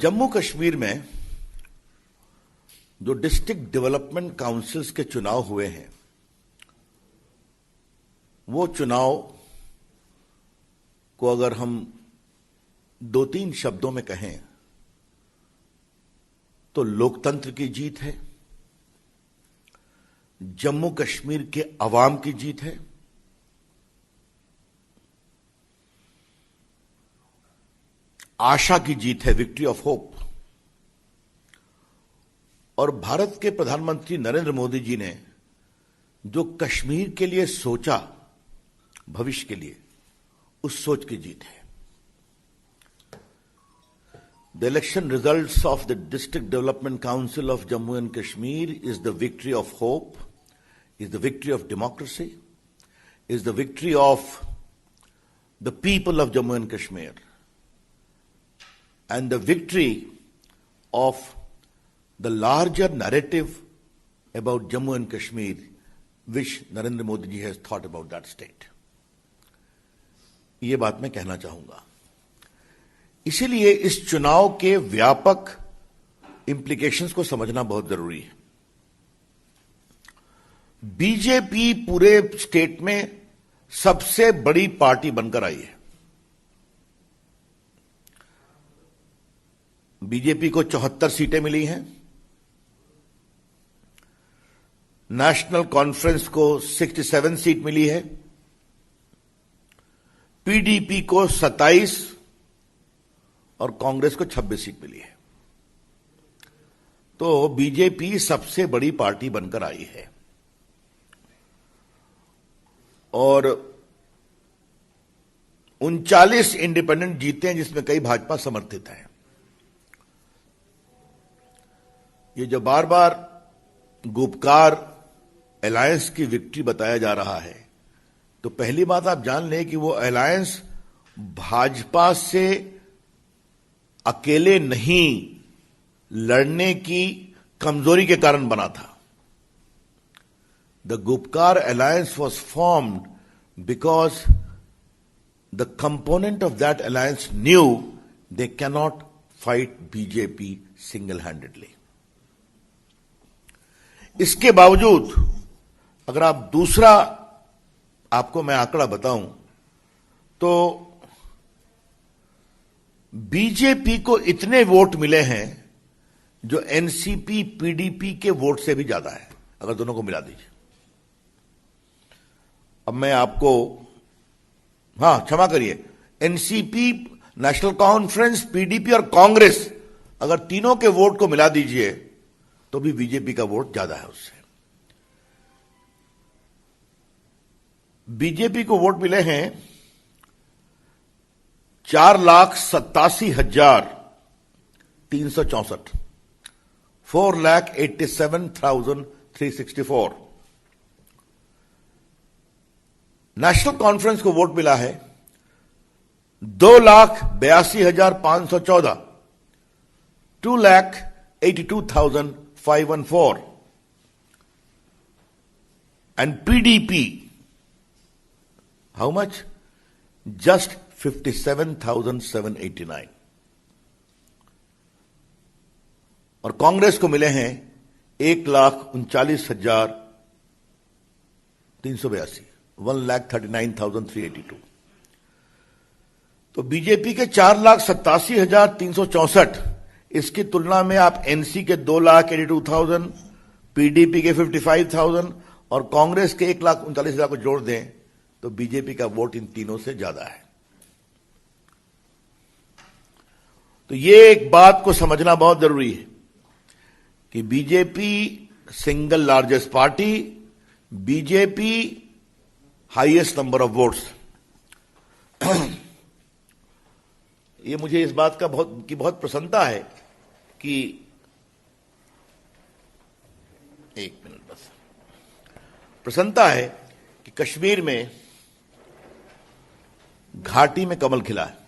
जम्मू कश्मीर में जो district development councils के चुनाव हुए हैं, वो चुनाव को अगर हम दो तीन शब्दों में कहें तो लोकतंत्र की जीत है, जम्मू कश्मीर के अवाम की जीत है, आशा की जीत है, विक्ट्री ऑफ होप। और भारत के प्रधानमंत्री नरेंद्र मोदी जी ने जो कश्मीर के लिए सोचा, भविष्य के लिए, उस सोच की जीत है। The election results of the District Development Council of Jammu and Kashmir is the victory of hope, is the victory of democracy, is the victory of the people of Jammu and Kashmir, and the victory of the larger narrative about Jammu and Kashmir, which Narendra Modi ji has thought about that state. ये बात मैं कहना चाहूंगा। इसीलिए इस चुनाव के व्यापक इंप्लीकेशंस को समझना बहुत जरूरी है। बीजेपी पूरे स्टेट में सबसे बड़ी पार्टी बनकर आई है। बीजेपी को 74 सीटें मिली हैं, नेशनल कॉन्फ्रेंस को 67 सीट मिली है, पीडीपी को 27 और कांग्रेस को 26 सीट मिली है। तो बीजेपी सबसे बड़ी पार्टी बनकर आई है और 39 इंडिपेंडेंट जीते हैं, जिसमें कई भाजपा समर्थित हैं। ये जो बार बार गुपकार अलायंस की विक्ट्री बताया जा रहा है, तो पहली बात आप जान लें कि वो अलायंस भाजपा से अकेले नहीं लड़ने की कमजोरी के कारण बना था। The Gupkar alliance was formed because the component of that alliance new they cannot fight BJP single handedly. इसके बावजूद अगर आप दूसरा आपको मैं आंकड़ा बताऊं तो बीजेपी को इतने वोट मिले हैं जो एनसीपी पीडीपी के वोट से भी ज्यादा है, अगर दोनों को मिला दीजिए। अब मैं आपको क्षमा करिए, एनसीपी, नेशनल कॉन्फ्रेंस, पीडीपी और कांग्रेस, अगर तीनों के वोट को मिला दीजिए तो भी बीजेपी का वोट ज्यादा है उससे। बीजेपी को वोट मिले हैं 4,87,364, 4,87,364। नेशनल कॉन्फ्रेंस को वोट मिला है 2,82,514, 2,82,514। and PDP, how much? Just 57,789। और कांग्रेस को मिले हैं 1,39,382, 1,39,382। तो बीजेपी के 4,87,364, इसकी तुलना में आप एनसी के 2,82,000, पीडीपी के 55,000 और कांग्रेस के 1,39,000 को जोड़ दें तो बीजेपी का वोट इन तीनों से ज्यादा है। तो ये एक बात को समझना बहुत जरूरी है कि BJP single largest party, BJP highest number of votes. ये मुझे इस बात का बहुत प्रसन्नता है कि एक मिनट बस, प्रसन्नता है कि कश्मीर में घाटी में कमल खिला है।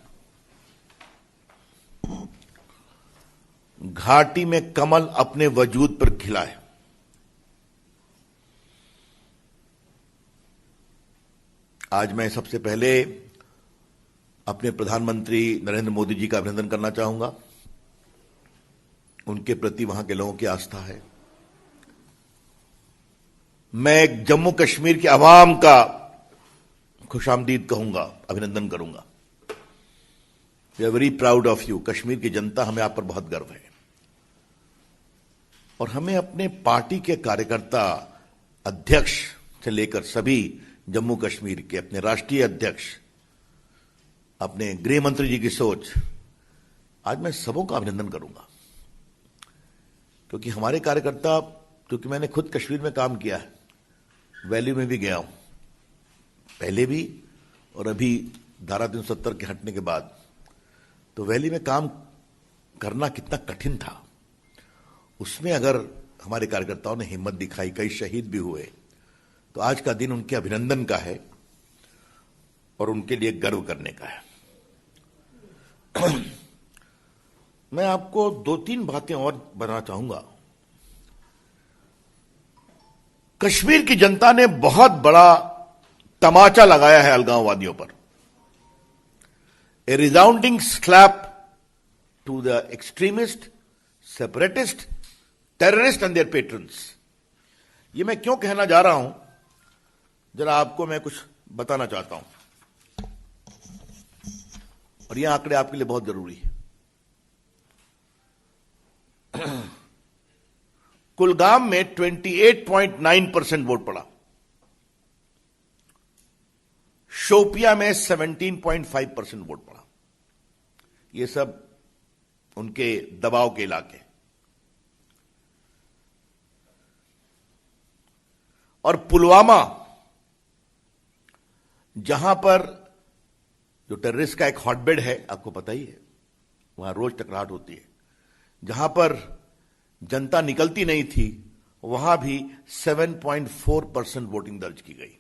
घाटी में कमल अपने वजूद पर खिला है। आज मैं सबसे पहले अपने प्रधानमंत्री नरेंद्र मोदी जी का अभिनंदन करना चाहूंगा उनके प्रति वहां के लोगों की आस्था है। मैं जम्मू कश्मीर के अवाम का खुशामदीद कहूंगा, अभिनंदन करूंगा। We are very proud of you. Kashmir की जनता, हमें आप पर बहुत गर्व है। और हमें अपने पार्टी के कार्यकर्ता, अध्यक्ष से लेकर सभी जम्मू कश्मीर के, अपने राष्ट्रीय अध्यक्ष, अपने गृह मंत्री जी की सोच, आज मैं सबों का अभिनंदन करूंगा। क्योंकि हमारे कार्यकर्ता, क्योंकि मैंने खुद कश्मीर में काम किया है, वैली में भी गया हूं, पहले भी और अभी धारा 370 के हटने के बाद। तो वैली में काम करना कितना कठिन था, उसमें अगर हमारे कार्यकर्ताओं ने हिम्मत दिखाई, कई शहीद भी हुए, तो आज का दिन उनके अभिनंदन का है और उनके लिए गर्व करने का है। मैं आपको 2-3 बातें और बताना चाहूंगा। कश्मीर की जनता ने बहुत बड़ा तमाचा लगाया है अलगाववादियों पर। A resounding slap to the extremist, separatist, terrorist and their patrons. ये मैं क्यों कहना जा रहा हूं, जरा आपको मैं कुछ बताना चाहता हूं, और ये आंकड़े आपके लिए बहुत जरूरी है। कुलगाम में 28.9% वोट पड़ा, शोपिया में 17.5% वोट पड़ा। ये सब उनके दबाव के इलाके। और पुलवामा, जहां पर जो टेररिस्ट का एक हॉटबेड है, आपको पता ही है, वहां रोज टकराहट होती है, जहां पर जनता निकलती नहीं थी, वहां भी 7.4% वोटिंग दर्ज की गई।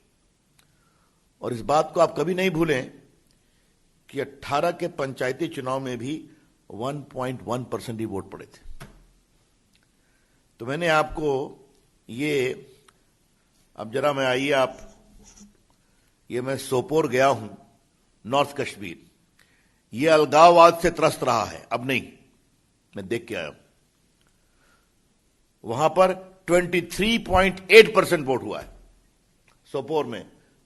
और इस बात को आप कभी नहीं भूलें कि 18 के पंचायती चुनाव में भी 1.1% ही वोट पड़े थे। तो मैंने आपको ये, अब जरा मैं आइए आप, ये मैं सोपोर गया हूं, नॉर्थ कश्मीर। ये अलगाववाद से त्रस्त रहा है, अब नहीं, मैं देख के आया हूं। वहां पर 23.8% वोट हुआ है सोपोर में।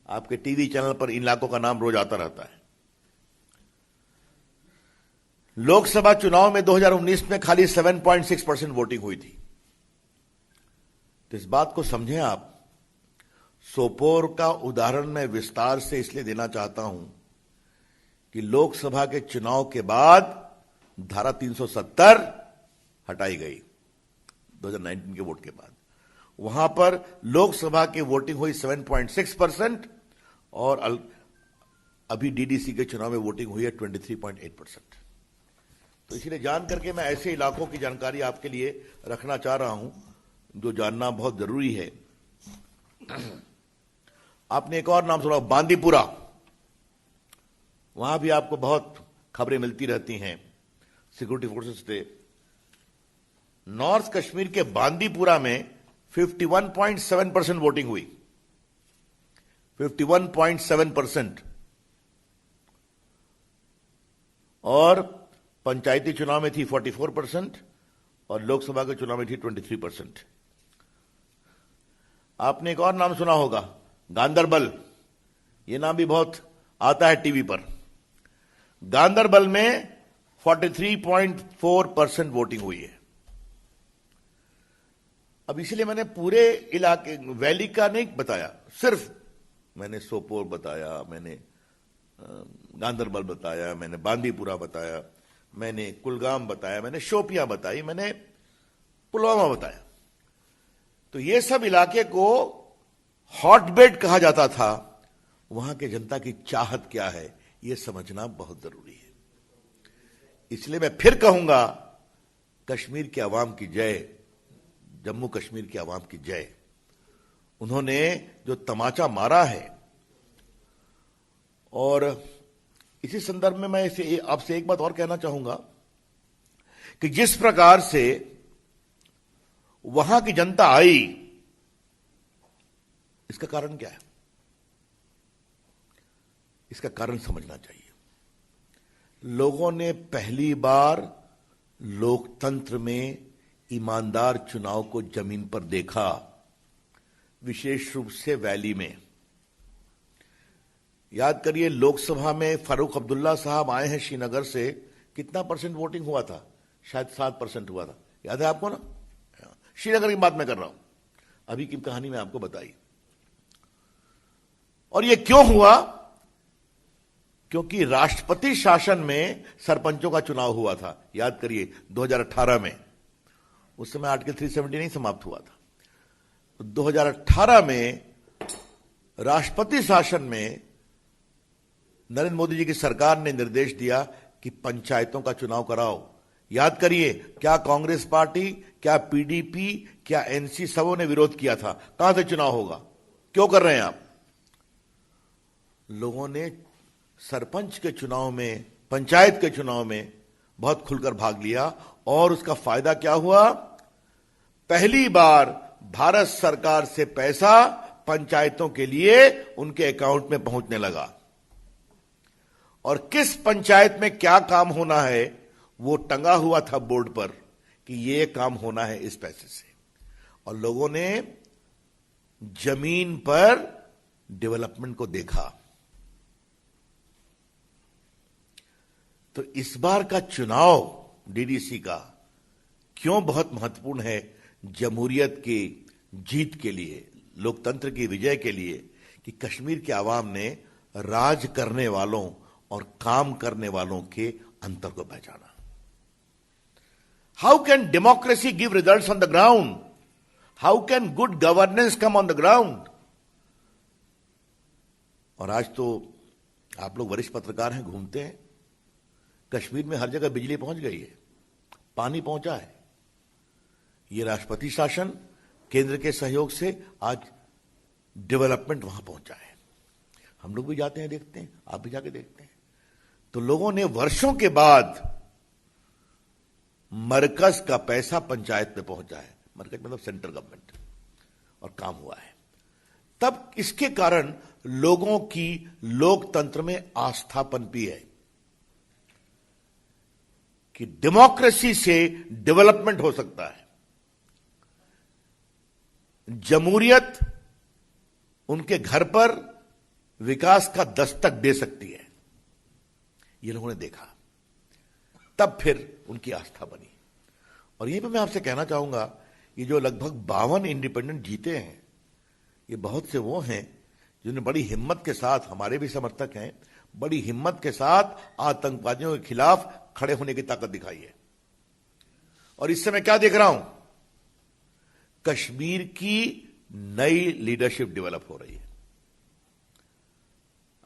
आपके टीवी चैनल पर इन इलाकों का नाम रोज आता रहता है। लोकसभा चुनाव में 2019 में खाली 7.6% वोटिंग हुई थी। तो इस बात को समझें आप। सोपोर का उदाहरण मैं विस्तार से इसलिए देना चाहता हूं कि लोकसभा के चुनाव के बाद धारा 370 हटाई गई 2019 के वोट के बाद। वहां पर लोकसभा की वोटिंग हुई 7.6% और अभी डीडीसी के चुनाव में वोटिंग हुई है 23.8%। तो इसलिए जान करके मैं ऐसे इलाकों की जानकारी आपके लिए रखना चाह रहा हूं जो जानना बहुत जरूरी है। आपने एक और नाम सुना, बांदीपुरा। वहां भी आपको बहुत खबरें मिलती रहती हैं सिक्योरिटी फोर्सेस से। नॉर्थ कश्मीर के बांदीपुरा में 51.7% वोटिंग हुई, 51.7%। और पंचायती चुनाव में थी 44% और लोकसभा के चुनाव में थी 23%। आपने एक और नाम सुना होगा, गांदरबल। यह नाम भी बहुत आता है टीवी पर। गांदरबल में 43.4% वोटिंग हुई है। अब इसलिए मैंने पूरे इलाके वैली का नहीं बताया, सिर्फ मैंने सोपोर बताया, मैंने गांदरबल बताया, मैंने बांदीपुरा बताया, मैंने कुलगाम बताया, मैंने शोपियां बताई, मैंने पुलवामा बताया। तो ये सब इलाके को हॉटबेड कहा जाता था। वहां के जनता की चाहत क्या है, यह समझना बहुत जरूरी है। इसलिए मैं फिर कहूंगा, कश्मीर के अवाम की जय, जम्मू कश्मीर के अवाम की जय। उन्होंने जो तमाचा मारा है, और इसी संदर्भ में मैं आपसे एक बात और कहना चाहूंगा कि जिस प्रकार से वहां की जनता आई, इसका कारण क्या है? इसका कारण समझना चाहिए। लोगों ने पहली बार लोकतंत्र में ईमानदार चुनाव को जमीन पर देखा, विशेष रूप से वैली में। याद करिए, लोकसभा में फारूक अब्दुल्ला साहब आए हैं श्रीनगर से, कितना परसेंट वोटिंग हुआ था? शायद 7% हुआ था। याद है आपको ना? श्रीनगर की बात मैं कर रहा हूं, अभी की कहानी मैं आपको बताई। और यह क्यों हुआ? क्योंकि राष्ट्रपति शासन में सरपंचों का चुनाव हुआ था। याद करिए 2018 में, उस समय आर्टिकल 370 नहीं समाप्त हुआ था। 2018 में राष्ट्रपति शासन में नरेंद्र मोदी जी की सरकार ने निर्देश दिया कि पंचायतों का चुनाव कराओ। याद करिए, क्या कांग्रेस पार्टी, क्या पीडीपी, क्या एनसी, सबों ने विरोध किया था। कहां से चुनाव होगा? क्यों कर रहे हैं आप? लोगों ने सरपंच के चुनाव में, पंचायत के चुनाव में बहुत खुलकर भाग लिया, और उसका फायदा क्या हुआ? पहली बार भारत सरकार से पैसा पंचायतों के लिए उनके अकाउंट में पहुंचने लगा। और किस पंचायत में क्या काम होना है वो टंगा हुआ था बोर्ड पर कि ये काम होना है इस पैसे से, और लोगों ने जमीन पर डेवलपमेंट को देखा। तो इस बार का चुनाव डीडीसी का क्यों बहुत महत्वपूर्ण है? जमहूरियत की जीत के लिए, लोकतंत्र की विजय के लिए, कि कश्मीर के आवाम ने राज करने वालों और काम करने वालों के अंतर को पहचाना। How can democracy give results on the ground? How can good governance come on the ground? और आज तो आप लोग वरिष्ठ पत्रकार हैं, घूमते हैं, कश्मीर में हर जगह बिजली पहुंच गई है, पानी पहुंचा है। ये राष्ट्रपति शासन, केंद्र के सहयोग से आज डेवलपमेंट वहां पहुंचा है। हम लोग भी जाते हैं, देखते हैं, आप भी जाके देखते हैं। तो लोगों ने वर्षों के बाद मरकज का पैसा पंचायत में पहुंचा है। मरकज मतलब सेंट्रल गवर्नमेंट, और काम हुआ है। तब इसके कारण लोगों की लोकतंत्र में आस्था पनपी है कि डेमोक्रेसी से डेवलपमेंट हो सकता है। जमहूरियत उनके घर पर विकास का दस्तक दे सकती है। ये लोगों ने देखा, तब फिर उनकी आस्था बनी। और ये भी मैं आपसे कहना चाहूंगा, ये जो लगभग 52 इंडिपेंडेंट जीते हैं, ये बहुत से वो हैं जिन्होंने बड़ी हिम्मत के साथ, हमारे भी समर्थक हैं, बड़ी हिम्मत के साथ आतंकवादियों के खिलाफ खड़े होने की ताकत दिखाई है। और इससे मैं क्या देख रहा हूं? कश्मीर की नई लीडरशिप डेवलप हो रही है।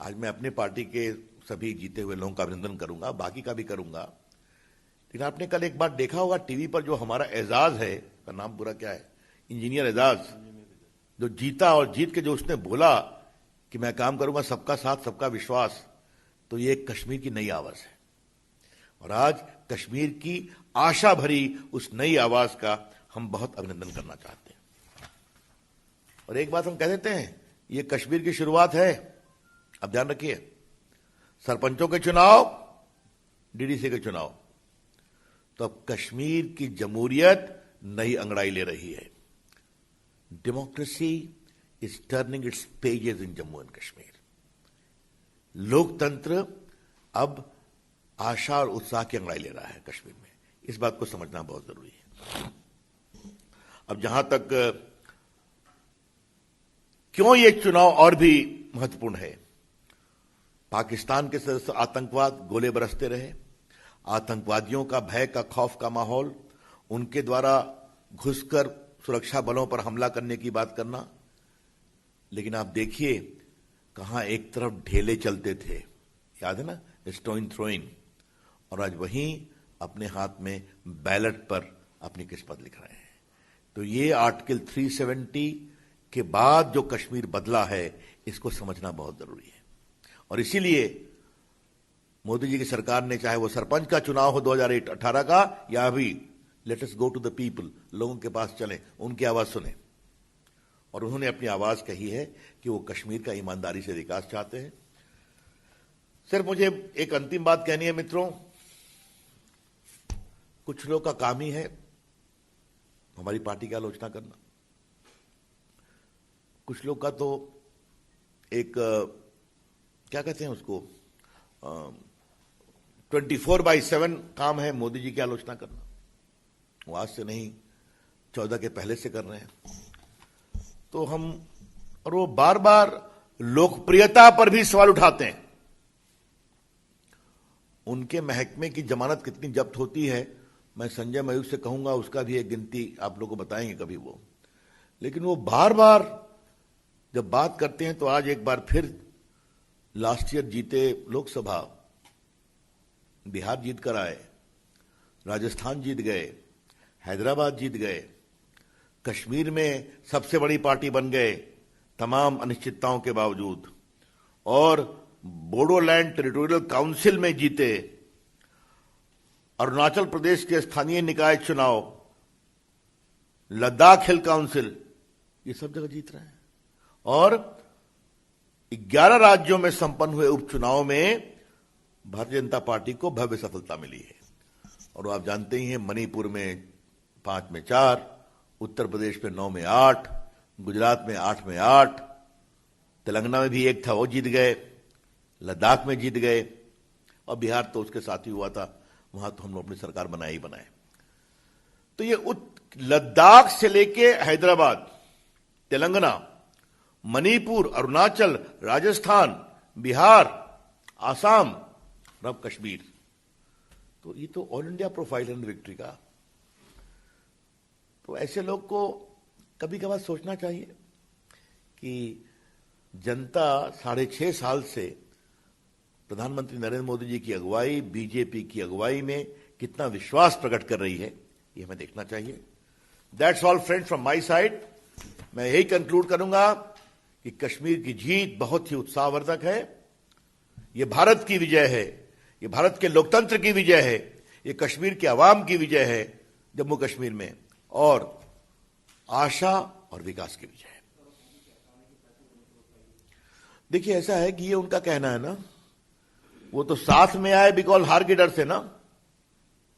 आज मैं अपने पार्टी के सभी जीते हुए लोगों का अभिनंदन करूंगा, बाकी का भी करूंगा। लेकिन आपने कल एक बात देखा होगा टीवी पर, जो हमारा एजाज है, का नाम पूरा क्या है, इंजीनियर एजाज, जो जीता, और जीत के जो उसने बोला कि मैं काम करूंगा सबका साथ सबका विश्वास, तो ये कश्मीर की नई आवाज है। और आज कश्मीर की आशा भरी उस नई आवाज का हम बहुत अभिनंदन करना चाहते हैं। और एक बात हम कह देते हैं, ये कश्मीर की शुरुआत है। अब ध्यान रखिए, सरपंचों के चुनाव, डीडीसी के चुनाव, तो अब कश्मीर की जमहूरियत नई अंगड़ाई ले रही है। Democracy is turning it's pages in Jammu and Kashmir. लोकतंत्र अब आशा और उत्साह की अंगड़ाई ले रहा है कश्मीर में। इस बात को समझना बहुत जरूरी है। अब जहां तक क्यों ये चुनाव और भी महत्वपूर्ण है, पाकिस्तान के सदस्य आतंकवाद, गोले बरसते रहे, आतंकवादियों का भय का, खौफ का माहौल, उनके द्वारा घुसकर सुरक्षा बलों पर हमला करने की बात करना। लेकिन आप देखिए, कहां एक तरफ ढेले चलते थे, याद है ना, स्टोन थ्रोइंग, और आज वहीं अपने हाथ में बैलेट पर अपनी किस्मत लिख रहे हैं। तो ये आर्टिकल 370 के बाद जो कश्मीर बदला है, इसको समझना बहुत जरूरी है। और इसीलिए मोदी जी की सरकार ने, चाहे वो सरपंच का चुनाव हो 2018 का, या अभी, let us go to the people, लोगों के पास चलें, उनकी आवाज सुने। और उन्होंने अपनी आवाज कही है कि वो कश्मीर का ईमानदारी से विकास चाहते हैं। सिर्फ मुझे एक अंतिम बात कहनी है मित्रों, कुछ लोग का काम ही है हमारी पार्टी की आलोचना करना। कुछ लोग का तो एक क्या कहते हैं उसको 24/7 काम है मोदी जी की आलोचना करना। वो आज से नहीं 14 के पहले से कर रहे हैं। तो हम और वो बार बार लोकप्रियता पर भी सवाल उठाते हैं। उनके महकमे की जमानत कितनी जब्त होती है मैं संजय मयूख से कहूंगा, उसका भी एक गिनती आप लोगों को बताएंगे कभी वो। लेकिन वो बार बार जब बात करते हैं तो आज एक बार फिर लास्ट ईयर जीते लोकसभा, बिहार जीत कर आए, राजस्थान जीत गए, हैदराबाद जीत गए, कश्मीर में सबसे बड़ी पार्टी बन गए तमाम अनिश्चितताओं के बावजूद, और बोडोलैंड टेरिटोरियल काउंसिल में जीते, अरुणाचल प्रदेश के स्थानीय निकाय चुनाव, लद्दाख हिल काउंसिल, ये सब जगह जीत रहे हैं। और 11 राज्यों में संपन्न हुए उपचुनाव में भारतीय जनता पार्टी को भव्य सफलता मिली है। और आप जानते ही हैं मणिपुर में 5 में 4, उत्तर प्रदेश में 9 में 8, गुजरात में 8 में 8, तेलंगाना में भी एक था वो जीत गए, लद्दाख में जीत गए, और बिहार तो उसके साथ ही हुआ था, वहां तो हम लोग अपनी सरकार बनाए ही बनाए। तो ये लद्दाख से लेके हैदराबाद, तेलंगाना, मणिपुर, अरुणाचल, राजस्थान, बिहार, आसाम और अब कश्मीर, तो ये तो ऑल इंडिया प्रोफाइल है विक्ट्री का। तो ऐसे लोग को कभी कभार सोचना चाहिए कि जनता 6.5 साल से प्रधानमंत्री नरेंद्र मोदी जी की अगुवाई, बीजेपी की अगुवाई में कितना विश्वास प्रकट कर रही है, ये हमें देखना चाहिए। That's all friends from my side. मैं यही कंक्लूड करूंगा कि कश्मीर की जीत बहुत ही उत्साहवर्धक है। ये भारत की विजय है, ये भारत के लोकतंत्र की विजय है, ये कश्मीर के अवाम की विजय है जम्मू कश्मीर में, और आशा और विकास की विजय है। देखिए ऐसा है कि ये उनका कहना है ना, वो तो साथ में आए बिकॉज हार के डर से ना,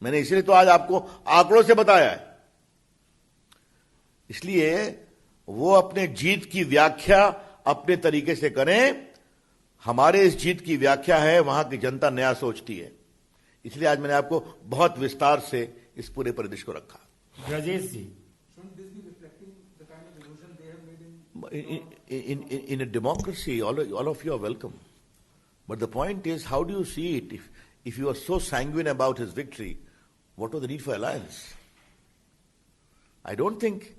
मैंने इसलिए तो आज आपको आंकड़ों से बताया है। इसलिए वो अपने जीत की व्याख्या अपने तरीके से करें। हमारे इस जीत की व्याख्या है वहां की जनता नया सोचती है, इसलिए आज मैंने आपको बहुत विस्तार से इस पूरे परिदृश्य को रखा। Rajesh ji, in a democracy, all of you are welcome. But the point is, how do you see it? If you are so sanguine about his victory, what was the need for alliance? I don't think,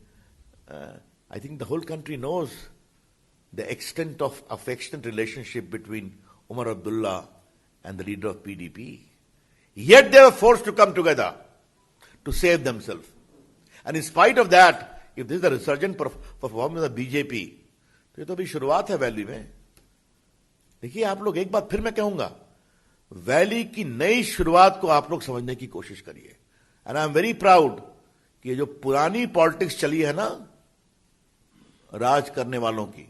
I think the whole country knows the extent of affectionate relationship between Umar Abdullah and the leader of PDP. Yet they were forced to come together to save themselves. And in spite of that, if this is the resurgent performance of BJP, तो ये तो अभी शुरुआत है valley में। देखिए आप लोग, एक बात फिर मैं कहूंगा, वैली की नई शुरुआत को आप लोग समझने की कोशिश करिए। And I am very proud कि ये जो पुरानी पॉलिटिक्स चली है ना, राज करने वालों की,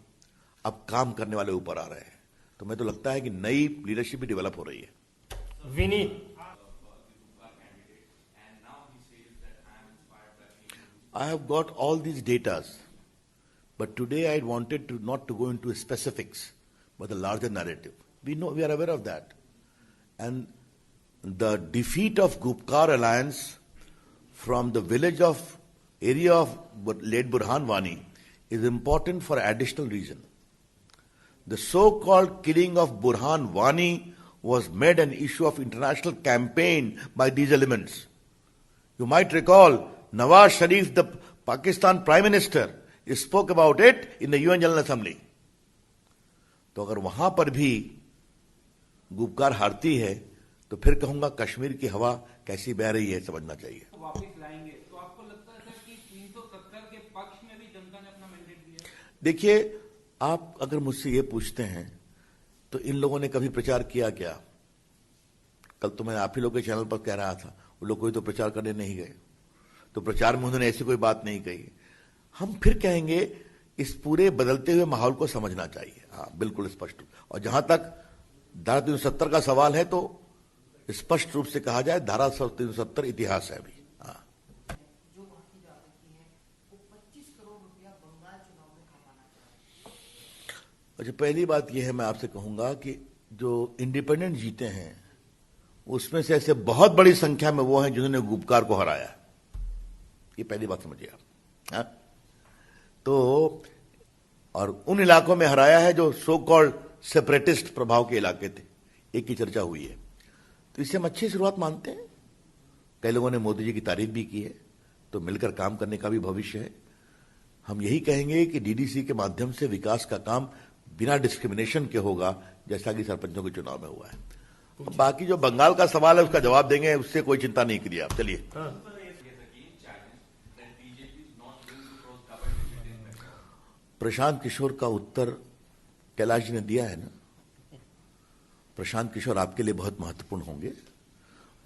अब काम करने वाले ऊपर आ रहे हैं। तो मैं तो लगता है कि नई लीडरशिप भी डेवलप हो रही है। Vineet, I have got all these datas, but today I wanted not to go into specifics, but the larger narrative. We know, we are aware of that. And the defeat of Gupkar alliance from the village of area of late Burhan Wani is important for additional reason. The so-called killing of Burhan Wani was made an issue of international campaign by these elements. You might recall Nawaz Sharif, the Pakistan Prime Minister, spoke about it in the UN General Assembly. तो अगर वहां पर भी गुपकार हारती है तो फिर कहूंगा कश्मीर की हवा कैसी बह रही है, समझना चाहिए। वापस लाएंगे तो आपको लगता है सर कि 370 के पक्ष में भी जनता ने अपना मैंडेट दिया? देखिए, आप अगर मुझसे ये पूछते हैं तो इन लोगों ने कभी प्रचार किया क्या? कल तो मैं आप ही लोग के चैनल पर कह रहा था, वो लोग कोई तो प्रचार करने नहीं गए, तो प्रचार में उन्होंने ऐसी कोई बात नहीं कही। हम फिर कहेंगे इस पूरे बदलते हुए माहौल को समझना चाहिए। हाँ, बिल्कुल स्पष्ट। और जहां तक धारा 370 का सवाल है तो स्पष्ट रूप से कहा जाए, धारा 370 इतिहास है अभी। हाँ, जो बाकी जा रखी है अच्छा, पहली बात यह है, मैं आपसे कहूंगा कि जो इंडिपेंडेंट जीते हैं उसमें से ऐसे बहुत बड़ी संख्या में वो हैं जिन्होंने गुपकार को हराया। ये पहली बात समझिए आप। हाँ? तो और उन इलाकों में हराया है जो सो कॉल्ड सेपरेटिस्ट प्रभाव के इलाके थे, एक की चर्चा हुई है। तो इससे हम अच्छी शुरुआत मानते हैं। कई लोगों ने मोदी जी की तारीफ भी की है, तो मिलकर काम करने का भी भविष्य है। हम यही कहेंगे कि डीडीसी के माध्यम से विकास का काम बिना डिस्क्रिमिनेशन के होगा, जैसा कि सरपंचों के चुनाव में हुआ है। और बाकी जो बंगाल का सवाल है उसका जवाब देंगे, उससे कोई चिंता नहीं करिए आप। चलिए। प्रशांत किशोर का उत्तर कैलाश जी ने दिया है ना। प्रशांत किशोर आपके लिए बहुत महत्वपूर्ण होंगे।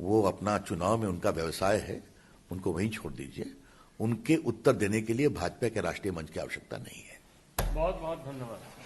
वो अपना चुनाव में उनका व्यवसाय है, उनको वहीं छोड़ दीजिए। उनके उत्तर देने के लिए भाजपा के राष्ट्रीय मंच की आवश्यकता नहीं है। बहुत बहुत धन्यवाद।